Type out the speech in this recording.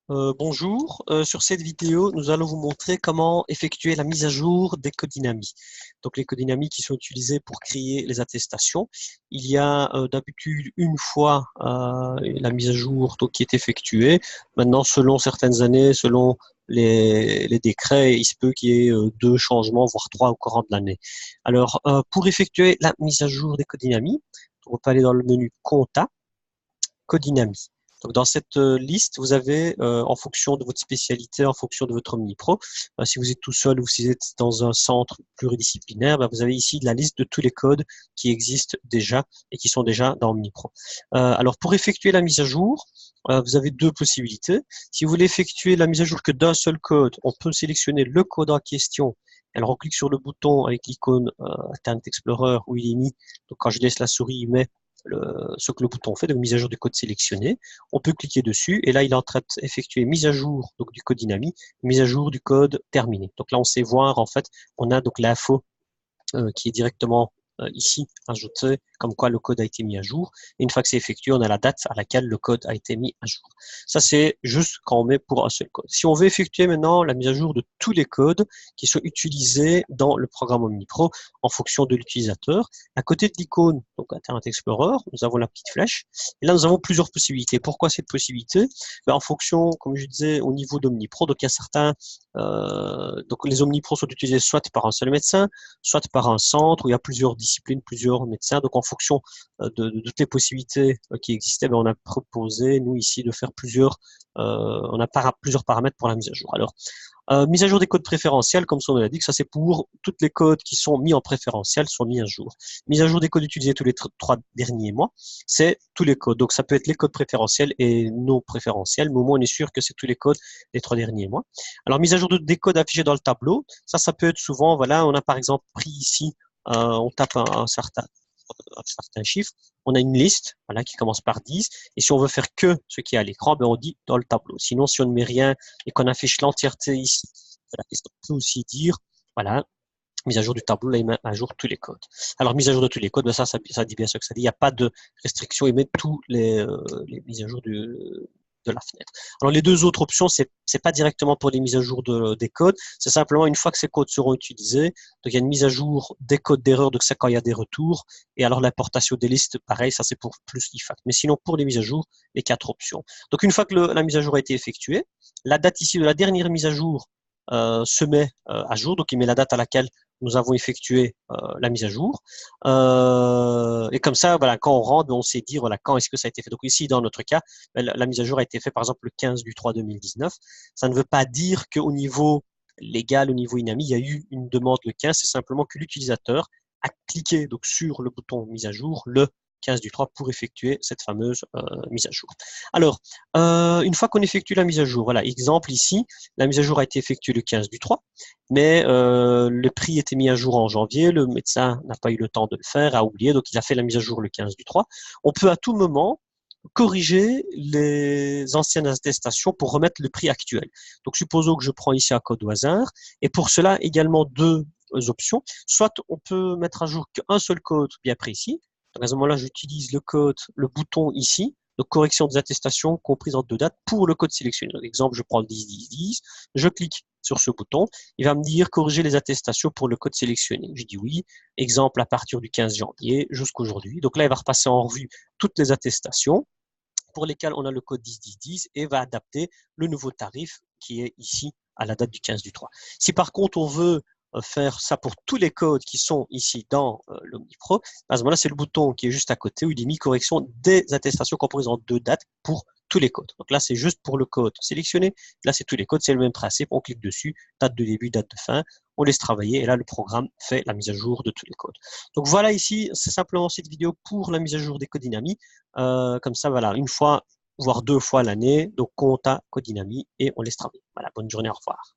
Bonjour, sur cette vidéo, nous allons vous montrer comment effectuer la mise à jour des codinamies. Donc les codinamies qui sont utilisées pour créer les attestations. Il y a d'habitude une fois la mise à jour donc, qui est effectuée. Maintenant, selon certaines années, selon les décrets, il se peut qu'il y ait deux changements, voire trois au courant de l'année. Alors, pour effectuer la mise à jour des codinamies, on peut aller dans le menu Compta, Codinami. Donc dans cette liste, vous avez, en fonction de votre spécialité, en fonction de votre OmniPro, si vous êtes tout seul ou si vous êtes dans un centre pluridisciplinaire, vous avez ici la liste de tous les codes qui existent déjà et qui sont déjà dans OmniPro. Alors pour effectuer la mise à jour, vous avez deux possibilités. Si vous voulez effectuer la mise à jour que d'un seul code, on peut sélectionner le code en question. Alors on clique sur le bouton avec l'icône Internet Explorer où il est mis. Donc quand je laisse la souris, il met ce que le bouton fait, de mise à jour du code sélectionné. On peut cliquer dessus et là, il est en train d'effectuer mise à jour donc, du code Dynami, mise à jour du code terminé. Donc là, on sait voir, en fait, on a donc l'info qui est directement ici ajoutée, comme quoi le code a été mis à jour. Et une fois que c'est effectué, on a la date à laquelle le code a été mis à jour. Ça, c'est juste quand on met pour un seul code. Si on veut effectuer maintenant la mise à jour de tous les codes qui sont utilisés dans le programme OmniPro en fonction de l'utilisateur, à côté de l'icône, donc Internet Explorer, nous avons la petite flèche. Et là, nous avons plusieurs possibilités. Pourquoi cette possibilité? En fonction, comme je disais, au niveau d'OmniPro, donc il y a certains, donc les OmniPro sont utilisés soit par un seul médecin, soit par un centre où il y a plusieurs disciplines, plusieurs médecins. Donc, en fonction de toutes les possibilités qui existaient, on a proposé, nous, ici, de faire on a plusieurs paramètres pour la mise à jour. Alors, mise à jour des codes préférentiels, comme son nom l'indique, ça c'est pour toutes les codes qui sont mis en préférentiel sont mis à jour. Mise à jour des codes utilisés tous les 3 derniers mois, c'est tous les codes. Donc ça peut être les codes préférentiels et non préférentiels, mais au moins on est sûr que c'est tous les codes des 3 derniers mois. Alors mise à jour des codes affichés dans le tableau, ça peut être souvent, voilà, on a par exemple pris ici, on tape un certain chiffre, on a une liste voilà, qui commence par 10, et si on veut faire que ce qui est à l'écran, on dit dans le tableau. Sinon, si on ne met rien et qu'on affiche l'entièreté ici, on peut aussi dire, voilà, mise à jour du tableau, là, il met à jour tous les codes. Alors, mise à jour de tous les codes, ça dit bien ce que ça dit. Il n'y a pas de restriction, il met tous les mises à jour de la fenêtre. Alors, les deux autres options, c'est pas directement pour les mises à jour des codes, c'est simplement une fois que ces codes seront utilisés, donc il y a une mise à jour des codes d'erreur, donc c'est quand il y a des retours, et alors l'importation des listes, pareil, ça c'est pour plus l'IFAC. Mais sinon, pour les mises à jour, les 4 options. Donc, une fois que la mise à jour a été effectuée, la date ici de la dernière mise à jour se met à jour, donc il met la date à laquelle nous avons effectué la mise à jour. Et comme ça, voilà, quand on rentre, on sait dire voilà, quand est-ce que ça a été fait. Donc ici, dans notre cas, la mise à jour a été faite par exemple le 15/3/2019. Ça ne veut pas dire qu'au niveau légal, au niveau INAMI, il y a eu une demande le 15, c'est simplement que l'utilisateur a cliqué donc, sur le bouton mise à jour le 15/3 pour effectuer cette fameuse mise à jour. Alors, une fois qu'on effectue la mise à jour, voilà, exemple ici, la mise à jour a été effectuée le 15/3, mais le prix était mis à jour en janvier, le médecin n'a pas eu le temps de le faire, a oublié, donc il a fait la mise à jour le 15/3. On peut à tout moment corriger les anciennes attestations pour remettre le prix actuel. Donc, supposons que je prends ici un code au hasard, et pour cela, également deux options. Soit on peut mettre à jour qu'un seul code bien précis. Donc, à ce moment-là, j'utilise le code, le bouton ici, de correction des attestations comprises en deux dates pour le code sélectionné. Donc, exemple, je prends le 10-10-10, je clique sur ce bouton, il va me dire corriger les attestations pour le code sélectionné. Je dis oui, exemple à partir du 15 janvier jusqu'aujourd'hui. Donc là, il va repasser en revue toutes les attestations pour lesquelles on a le code 10-10-10 et va adapter le nouveau tarif qui est ici à la date du 15/3. Si par contre on veut faire ça pour tous les codes qui sont ici dans l'OmniPro, à ce moment-là, c'est le bouton qui est juste à côté où il est mis correction des attestations comprises en deux dates pour tous les codes. Donc là, c'est juste pour le code sélectionné. Là, c'est tous les codes, c'est le même principe. On clique dessus, date de début, date de fin, on laisse travailler et là, le programme fait la mise à jour de tous les codes. Donc voilà ici, c'est simplement cette vidéo pour la mise à jour des codes Dynami. Comme ça, voilà, une fois, voire deux fois l'année, donc compta Codinami et on laisse travailler. Voilà, bonne journée, au revoir.